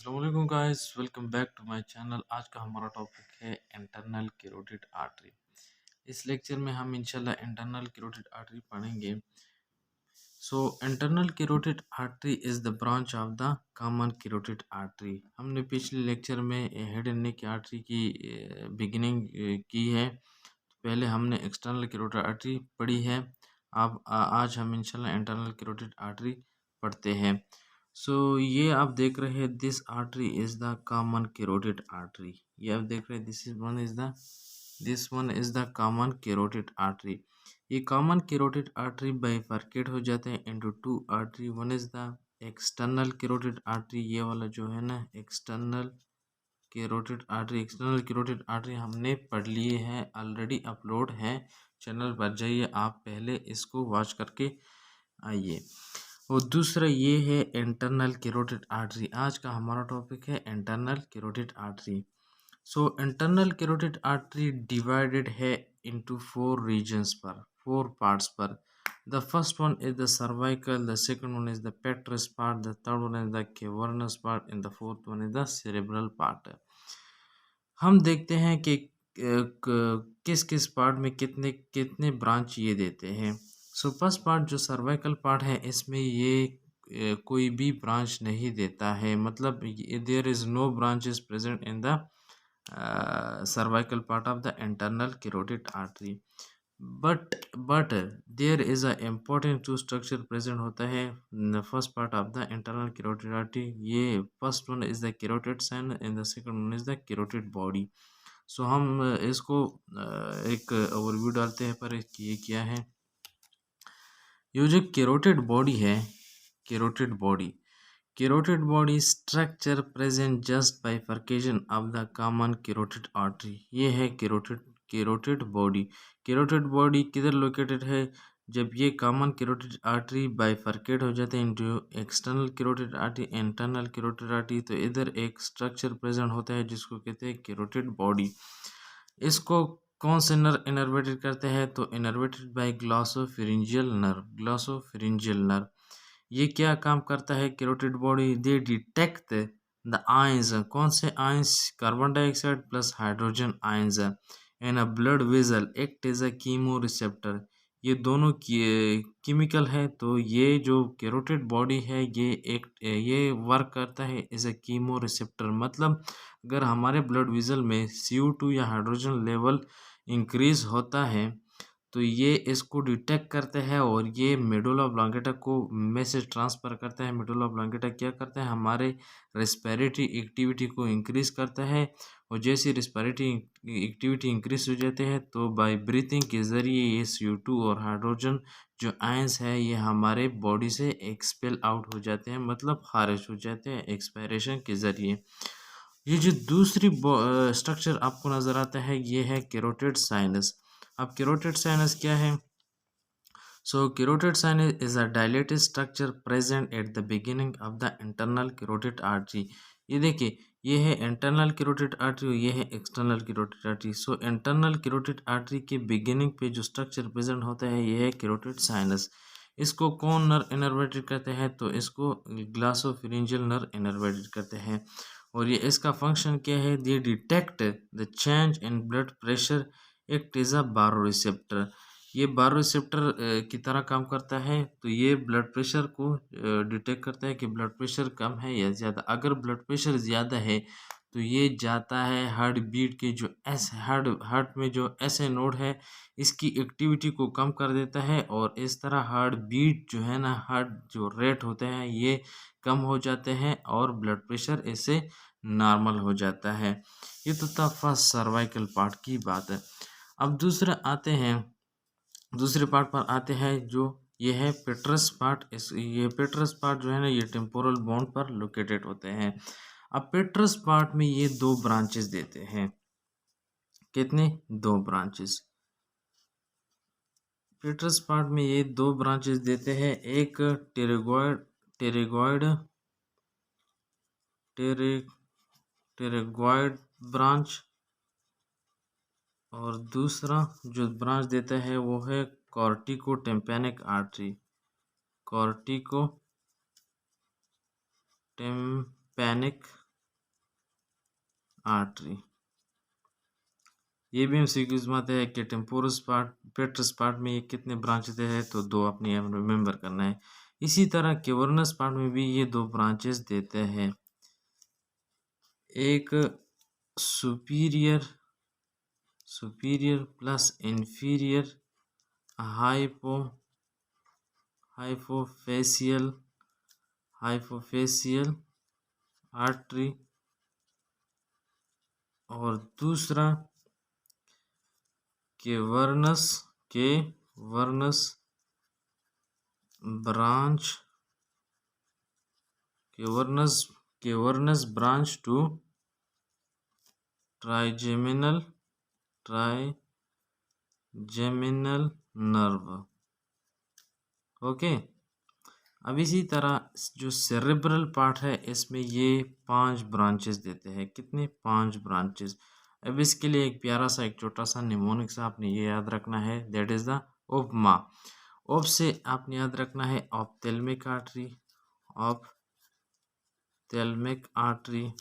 अस्सलाम वालेकुम guys, welcome back to my channel. आज का हमारा टॉपिक है इंटरनल कैरोटिड आर्टरी। इस लेक्चर में हम इंशाल्लाह इंटरनल कैरोटिड आर्टरी पढ़ेंगे। Internal carotid artery is the branch of the common carotid artery. हमने पिछले लेक्चर में हेड एंड नेक आर्टरी की बिगिनिंग की है। पहले हमने एक्सटर्नल कैरोटिड आर्टरी पढ़ी है। अब आज हम इंशाल्लाह इंटरनल कैरोटिड आर्टरी पढ़ते हैं। ये आप देख रहे हैं, this artery is the common carotid artery. ये आप देख रहे हैं, this one is the common carotid artery. ये कॉमन कैरोटिड आर्टरी बाइफरकेट हो जाते हैं into two artery. One is the external carotid artery, ये वाला जो है ना external carotid artery. External carotid artery हमने पढ़ लिए हैं, ऑलरेडी अपलोड है चैनल पर, जाइए आप पहले इसको वॉच करके आइए। और दूसरा ये है इंटरनल कैरोटिड आर्टरी। आज का हमारा टॉपिक है internal carotid artery. Internal carotid artery divided है इनटू फोर रीजन्स पर, फोर पार्ट्स पर। The first one is the cervical, the second one is the पेट्रस part, the third one is the cavernous part and the fourth one is the cerebral part. हम देखते हैं कि किस किस part में कितने कितने ब्रांच ये देते हैं। फर्स्ट पार्ट जो सर्वाइकल पार्ट है, इसमें ये कोई भी ब्रांच नहीं देता है, मतलब there is no branches present in the cervical part of the internal carotid artery. But there is a important two structure present होता है first part of the internal carotid artery. ये first one is the carotid sinus and the second one is the carotid body. हम इसको एक overview डालते हैं पर ये क्या है। ये जो कैरोटिड बॉडी है, carotid body structure present just bifurcation of the common carotid artery. ये है कैरोटिड बॉडी। कैरोटिड बॉडी किधर लोकेटेड है? जब ये कॉमन कैरोटिड आर्टरी बाइफरकेट हो जाते हैं into external carotid artery, internal carotid artery, तो इधर एक स्ट्रक्चर प्रेजेंट होता है जिसको कहते हैं कैरोटिड बॉडी। इसको कौन से नर्व इनर्वेटेड करते हैं? तो इनर्वेटेड बाय ग्लॉसोफिरिंजियल नर्व। ये क्या काम करता है carotid body? They detect the ions. कौन से ions? Carbon dioxide plus hydrogen ions in a blood vessel act as a chemo receptor. ये दोनों केमिकल है, तो ये जो कैरोटिड बॉडी है ये वर्क करता है एज अ कीमो रिसेप्टर। मतलब अगर हमारे ब्लड वेजल में CO2 या हाइड्रोजन लेवल इंक्रीज होता है तो ये इसको डिटेक्ट करते हैं और ये मेडुला ऑब्लांगेटा को मैसेज ट्रांसफ़र करता है। मेडुला ऑब्लांगेटा क्या करता है? हमारे रेस्पिरेटरी एक्टिविटी को इंक्रीज करता है, और जैसे रेस्पिरेटरी एक्टिविटी इंक्रीज हो जाते हैं तो बाय ब्रीथिंग के ज़रिए ये CO2 और हाइड्रोजन जो आयंस है ये हमारे बॉडी से एक्सपेल आउट हो जाते हैं, मतलब खारिज हो जाते हैं एक्सपायरेशन के ज़रिए। ये जो दूसरी स्ट्रक्चर आपको नज़र आता है ये है कैरोटिड साइनस। अब कैरोटिड साइनस क्या है? Carotid sinus is a dilated structure present at the beginning of the internal carotid artery. ये देखिए, ये है इंटरनल कैरोटिड आर्टरी और ये है external carotid artery. Internal carotid artery के बिगिनिंग पे जो स्ट्रक्चर प्रेजेंट होता है ये है कैरोटिड साइनस। इसको कौन नर्व इनर्वेटेड करते हैं? तो इसको ग्लासोफिरिंजियल नर्व इनर्वेटेड करते हैं। और ये इसका फंक्शन क्या है? दे detect the change in blood pressure, act is a बारो रिसेप्टर। ये बारो रिसेप्टर की तरह काम करता है, तो ये ब्लड प्रेशर को डिटेक्ट करता है कि ब्लड प्रेशर कम है या ज़्यादा। अगर ब्लड प्रेशर ज़्यादा है तो ये जाता है हार्ट बीट के जो हार्ट में जो ऐसे नोड है इसकी एक्टिविटी को कम कर देता है, और इस तरह हार्ट बीट जो है ना, हार्ट जो रेट होते हैं ये कम हो जाते हैं और ब्लड प्रेशर ऐसे नॉर्मल हो जाता है। ये तो था फर्स्ट सर्वाइकल पार्ट की बात है। अब दूसरे पार्ट पर आते हैं जो ये है पेट्रस पार्ट। ये पेट्रस पार्ट जो है ना ये टेम्पोरल बोन पर लोकेटेड होते हैं। अब पेट्रस पार्ट में ये दो ब्रांचेस देते हैं। कितने? दो ब्रांचेस। पेट्रस पार्ट में ये दो ब्रांचेस देते हैं, एक टेरेगॉइड ब्रांच, और दूसरा जो ब्रांच देता है वो है cortico tympanic artery. Cortico tympanic artery. ये भी एमसीक्यूज में आता है कि टेम्पोरस पार्ट पेट्रस पार्ट में ये कितने ब्रांच देते हैं, तो 2 अपने रिमेंबर करना है। इसी तरह केवर्नस पार्ट में भी ये 2 ब्रांचेस देते हैं, एक superior plus inferior hypophyseal artery, और दूसरा cavernous branch to trigeminal nerve. Okay. अब इसी तरह जो सेरेब्रल पार्ट है इसमें ये 5 ब्रांचेस देते हैं। कितने? 5 ब्रांचेस। अब इसके लिए एक प्यारा सा एक छोटा सा निमोनिक सा आपने ये याद रखना है, दैट इज द ओपमा। ओप से आपने याद रखना है ऑप्थेल्मिक आर्टरी।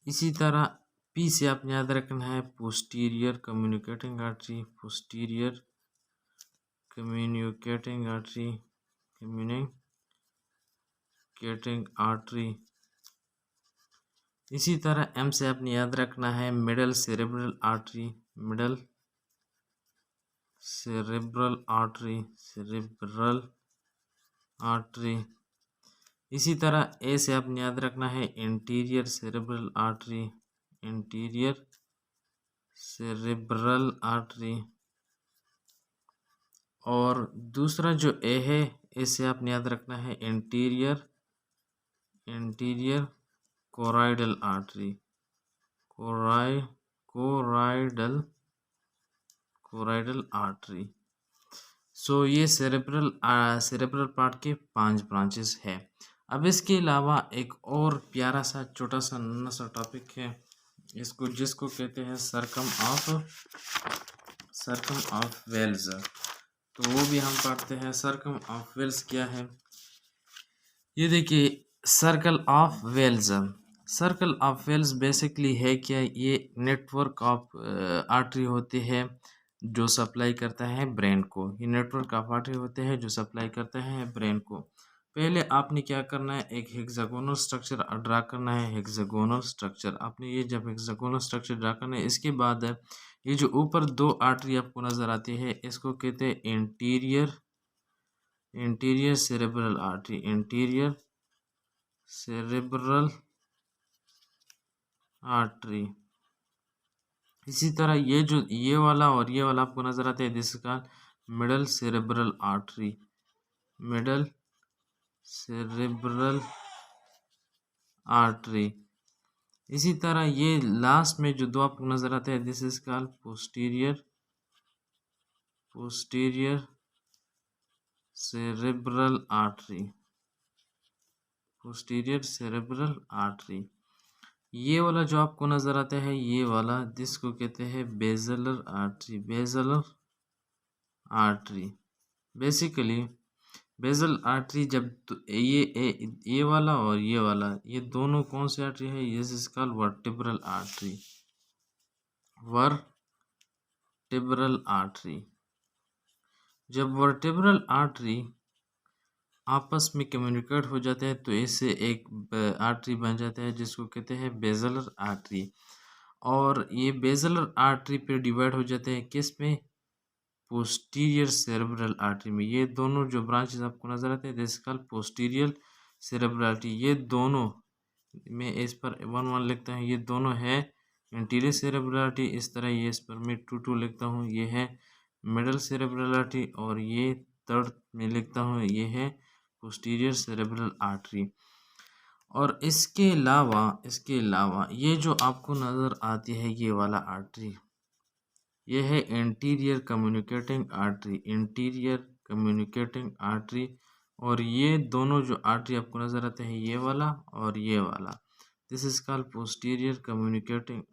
इसी तरह पी से आपने याद रखना है पोस्टीरियर कम्युनिकेटिंग आर्टरी। इसी तरह एम से आपने याद रखना है मिडल सेरेब्रल आर्टरी। इसी तरह ए से आपने याद रखना है इंटीरियर सेरेब्रल आर्टरी। और दूसरा जो ए है, इसे आपने याद रखना है इंटीरियर कोराइडल आर्टरी। कोराइडल आर्टरी। सो ये सेरेब्रल पार्ट के 5 ब्रांचेस है। अब इसके अलावा एक और प्यारा सा छोटा सा नन्हा सा टॉपिक है, जिसको कहते हैं सर्कम ऑफ वेल्स। तो वो भी हम पढ़ते हैं। सर्कम ऑफ वेल्स क्या है? ये देखिए, सर्कल ऑफ वेल्स बेसिकली है क्या? ये नेटवर्क ऑफ आर्टरी होते हैं जो सप्लाई करता है ब्रेन को। ये नेटवर्क ऑफ आर्टरी होते हैं जो सप्लाई करता है ब्रेन को। पहले आपने क्या करना है, एक हेक्सागोनल स्ट्रक्चर ड्रा करना है। हेक्सागोनल स्ट्रक्चर आपने ये जब हेक्सागोनल स्ट्रक्चर ड्रा करना है, इसके बाद ये जो ऊपर 2 आर्टरी आपको नजर आती है, इसको कहते हैं इंटीरियर सेरेब्रल आर्टरी। इसी तरह ये वाला और ये वाला आपको नजर आता है, this is called middle cerebral artery. इसी तरह ये लास्ट में जो 2 आपको नजर आते हैं, this is called posterior cerebral artery. ये वाला जो आपको नजर आता है, ये वाला जिसको कहते हैं basilar artery. Basically basal artery जब ये वाला और ये वाला, ये दोनों कौन सी आर्टरी है? ये इज कॉल्ड वर्टिब्रल आर्टरी। जब वर्टिब्रल आर्टरी आपस में कम्युनिकेट हो जाते हैं तो इससे एक आर्टरी बन जाता है जिसको कहते हैं बेजलर आर्टरी। और ये बेजलर आर्टरी पे डिवाइड हो जाते हैं किस में? पोस्टीरियर सेरेब्रल आर्टरी में। ये दोनों जो ब्रांचेस आपको नजर आते हैं, this called posterior cerebral artery. ये दोनों में इस पर 1 लिखता हूँ, ये दोनों है इंटीरियर सेरेब्रल आर्टरी। इस तरह ये इस पर मैं 2 लिखता हूँ, ये है मिडल सेरेब्रल आर्टरी। और ये थर्ड में लिखता हूँ, ये है पोस्टीरियर सेरेब्रल आर्टरी। और इसके अलावा ये जो आपको नज़र आती है, ये वाला आर्टरी, ये है इंटीरियर कम्युनिकेटिंग आर्टरी। और ये दोनों जो आर्टरी आपको नज़र आते हैं, ये वाला और ये वाला, this is called posterior communicating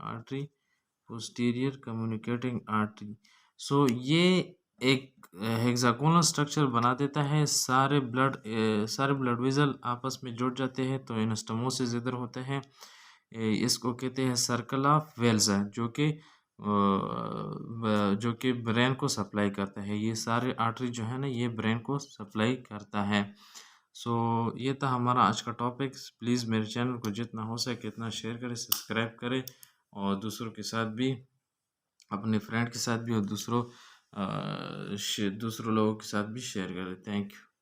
artery. So ये एक हेक्सागोनल स्ट्रक्चर बना देता है, सारे ब्लड वेसल आपस में जुड़ जाते हैं तो एनास्टोमोसिस इधर होते हैं। इसको कहते हैं सर्कल ऑफ वेल्स, जो कि ब्रेन को सप्लाई करता है। ये सारे आर्टरी जो है ना, ये ब्रेन को सप्लाई करता है। सो ये था हमारा आज का टॉपिक। प्लीज़ मेरे चैनल को जितना हो सके इतना शेयर करें, सब्सक्राइब करें और दूसरों के साथ भी, अपने फ्रेंड के साथ भी और दूसरों लोगों के साथ भी शेयर करें। Thank you.